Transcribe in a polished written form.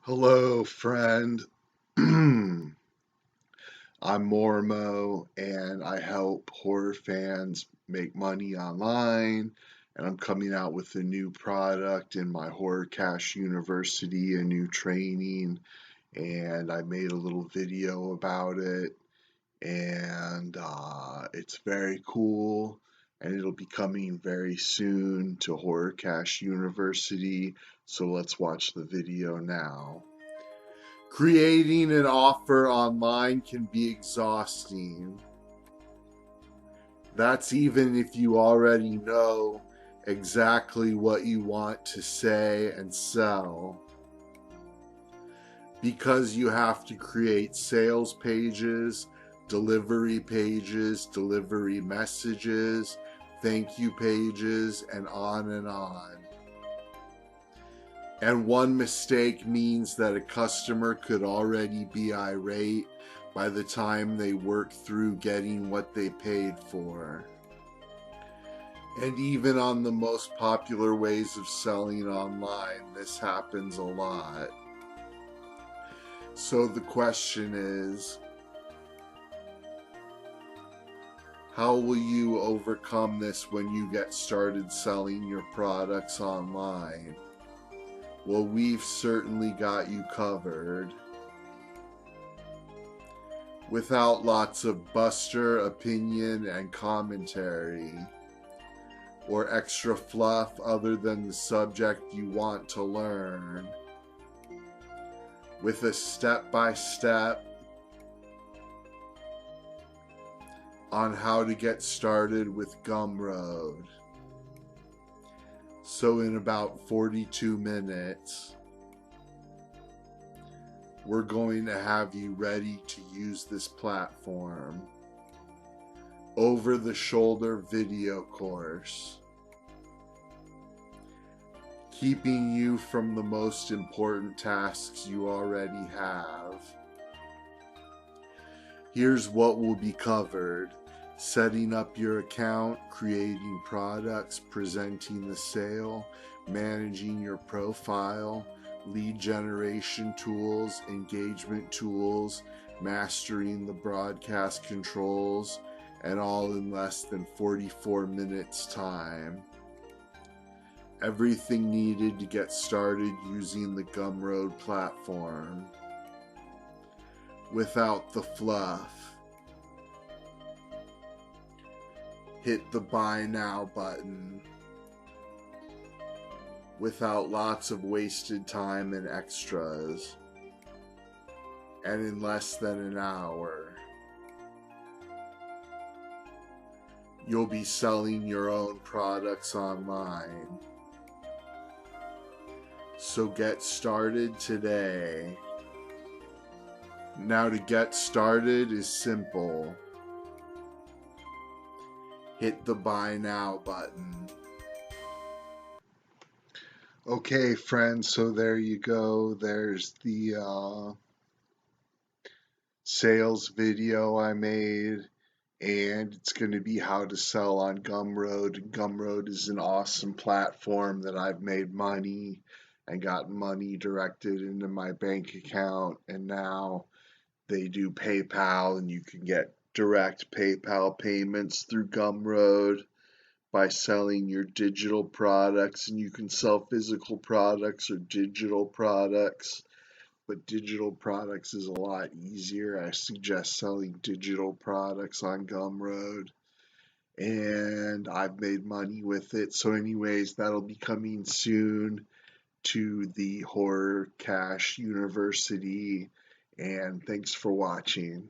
Hello, friend. I'm Mormo, and I help horror fans make money online. And I'm coming out with a new product in my Horror Cash University, a new training. And I made a little video about it, and it's very cool. And it'll be coming very soon to Horror Cash University. So let's watch the video now. Creating an offer online can be exhausting. That's even if you already know exactly what you want to say and sell. Because you have to create sales pages, delivery messages, thank you pages, and on and on. And one mistake means that a customer could already be irate by the time they work through getting what they paid for. And even on the most popular ways of selling online, this happens a lot. So the question is, how will you overcome this when you get started selling your products online? Well, we've certainly got you covered. Without lots of buster, opinion, and commentary, or extra fluff other than the subject you want to learn. With a step-by-step on how to get started with Gumroad. So in about 42 minutes, we're going to have you ready to use this platform. Over-the-shoulder video course. Keeping you from the most important tasks you already have. Here's what will be covered. Setting up your account, creating products, presenting the sale, managing your profile, lead generation tools, engagement tools, mastering the broadcast controls, and all in less than 44 minutes time. Everything needed to get started using the Gumroad platform. Without the fluff. Hit the buy now button. Without lots of wasted time and extras. And in less than an hour. You'll be selling your own products online. So get started today. Now to get started is simple. Hit the buy now button. Okay, friends, so there you go. There's the sales video I made, and it's going to be how to sell on Gumroad. Gumroad is an awesome platform that I've made money and got money directed into my bank account, and now they do PayPal, and you can get direct PayPal payments through Gumroad by selling your digital products, and you can sell physical products or digital products, but digital products is a lot easier. I suggest selling digital products on Gumroad, and I've made money with it. So anyways, that'll be coming soon to the Horror Cash University, and thanks for watching.